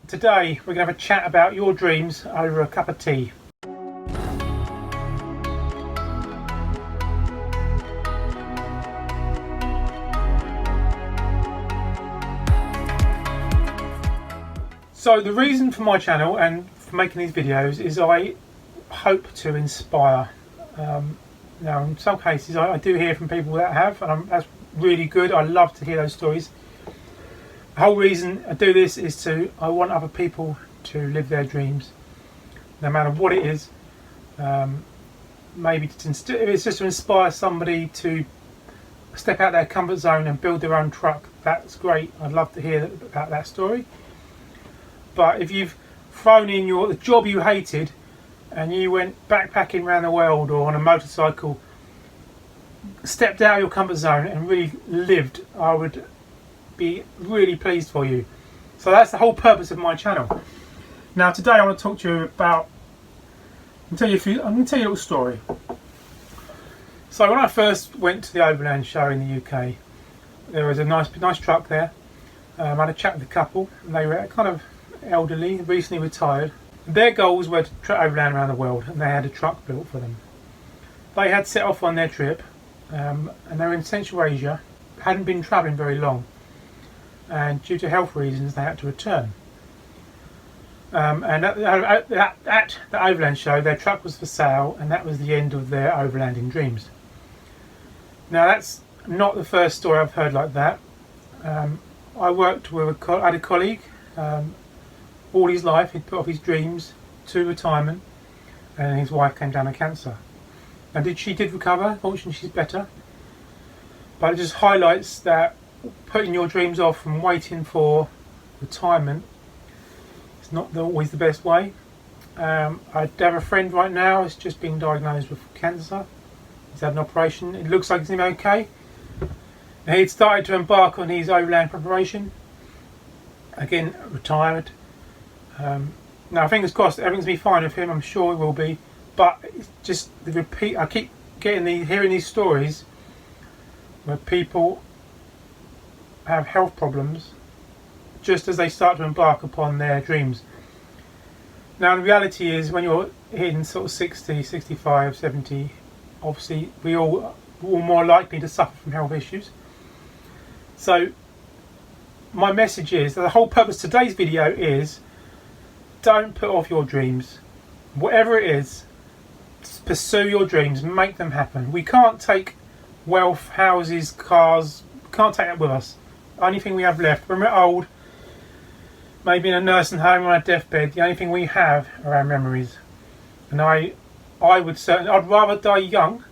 Today we're going to have a chat about your dreams over a cup of tea. So the reason for my channel and for making these videos is I hope to inspire. Now in some cases I do hear from people that have, and that's really good. I love to hear those stories. The whole reason I do this is I want other people to live their dreams, no matter what it is. Maybe if it's just to inspire somebody to step out their comfort zone and build their own truck, that's great. I'd love to hear about that story. But if you've thrown in the job you hated and you went backpacking around the world or on a motorcycle, stepped out of your comfort zone and really lived, I would be really pleased for you. So that's the whole purpose of my channel. Now today I want to talk to you about, I'm going to tell you a little story. So when I first went to the Overland show in the UK, there was a nice truck there. I had a chat with a couple, and they were kind of elderly, recently retired. Their goals were to overland around the world, and they had a truck built for them. They had set off on their trip, and they were in Central Asia, hadn't been travelling very long, and due to health reasons they had to return. And at the Overland show, their truck was for sale, and that was the end of their overlanding dreams. Now that's not the first story I've heard like that. I worked with I had a colleague. All his life he'd put off his dreams to retirement, and his wife came down with cancer. And she did recover. Fortunately, she's better. But it just highlights that putting your dreams off and waiting for retirement is not always the best way. I have a friend right now who's just been diagnosed with cancer. He's had an operation. It looks like he's doing okay. And he'd started to embark on his overland preparation. Again, retired. Now fingers crossed everything's going to be fine with him. I'm sure it will be. But it's just the repeat. I keep hearing these stories where people have health problems just as they start to embark upon their dreams. Now the reality is, when you're hitting sort of 60, 65, 70, obviously we're all more likely to suffer from health issues. So my message is that the whole purpose of today's video is, don't put off your dreams. Whatever it is, pursue your dreams, make them happen. We can't take wealth, houses, cars, we can't take that with us. The only thing we have left when we're old, maybe in a nursing home or on a deathbed, the only thing we have are our memories. And I'd rather die young,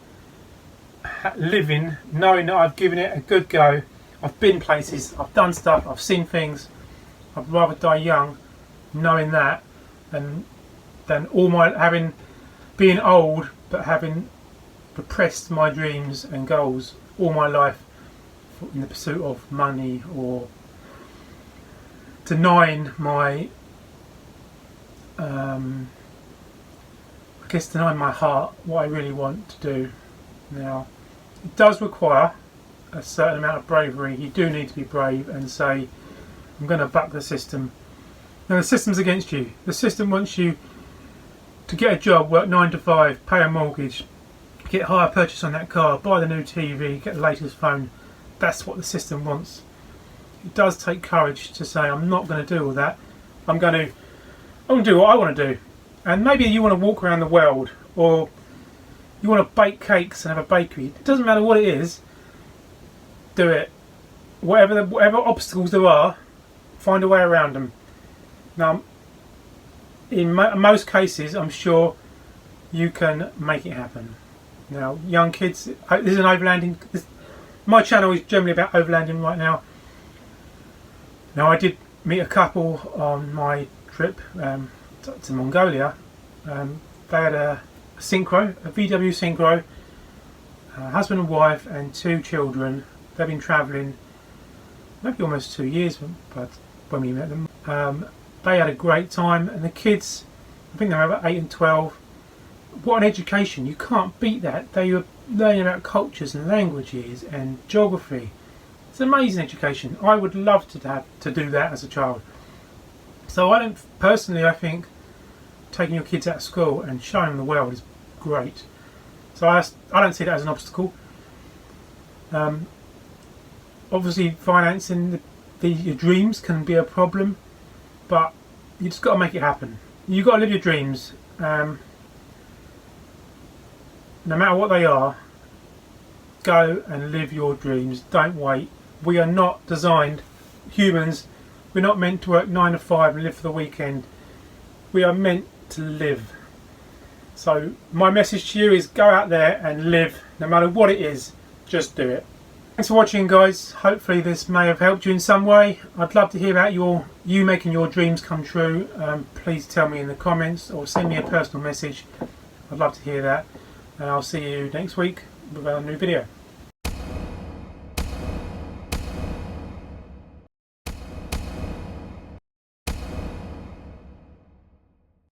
living, knowing that I've given it a good go. I've been places, I've done stuff, I've seen things. I'd rather die young, knowing that, than being old but having repressed my dreams and goals all my life in the pursuit of money, or denying my denying my heart what I really want to do. Now it does require a certain amount of bravery. You do need to be brave and say, I'm going to buck the system. Now the system's against you. The system wants you to get a job, work 9 to 5, pay a mortgage, get a hire purchase on that car, buy the new TV, get the latest phone. That's what the system wants. It does take courage to say, I'm not going to do all that. I'm going to do what I want to do. And maybe you want to walk around the world, or you want to bake cakes and have a bakery. It doesn't matter what it is. Do it. Whatever obstacles there are, find a way around them. Now, in most cases, I'm sure you can make it happen. Now, young kids, this is an overlanding. My channel is generally about overlanding right now. Now, I did meet a couple on my trip to Mongolia. They had a Synchro, a VW Synchro, husband and wife and 2 children. They've been travelling maybe almost 2 years, but when we met them, they had a great time. And the kids, I think they were about 8 and 12. What an education! You can't beat that. They were learning about cultures and languages and geography. It's an amazing education. I would love to do that as a child. So I don't personally, I think taking your kids out of school and showing them the world is great. So I don't see that as an obstacle. Obviously financing your dreams can be a problem, but you just got to make it happen. You've got to live your dreams, no matter what they are. Go and live your dreams. Don't wait. We are not designed, humans, we're not meant to work 9 to 5 and live for the weekend. We are meant to live. So my message to you is go out there and live, no matter what it is, just do it. Thanks for watching, guys. Hopefully this may have helped you in some way. I'd love to hear about you making your dreams come true. Please tell me in the comments or send me a personal message. I'd love to hear that. And I'll see you next week with a new video.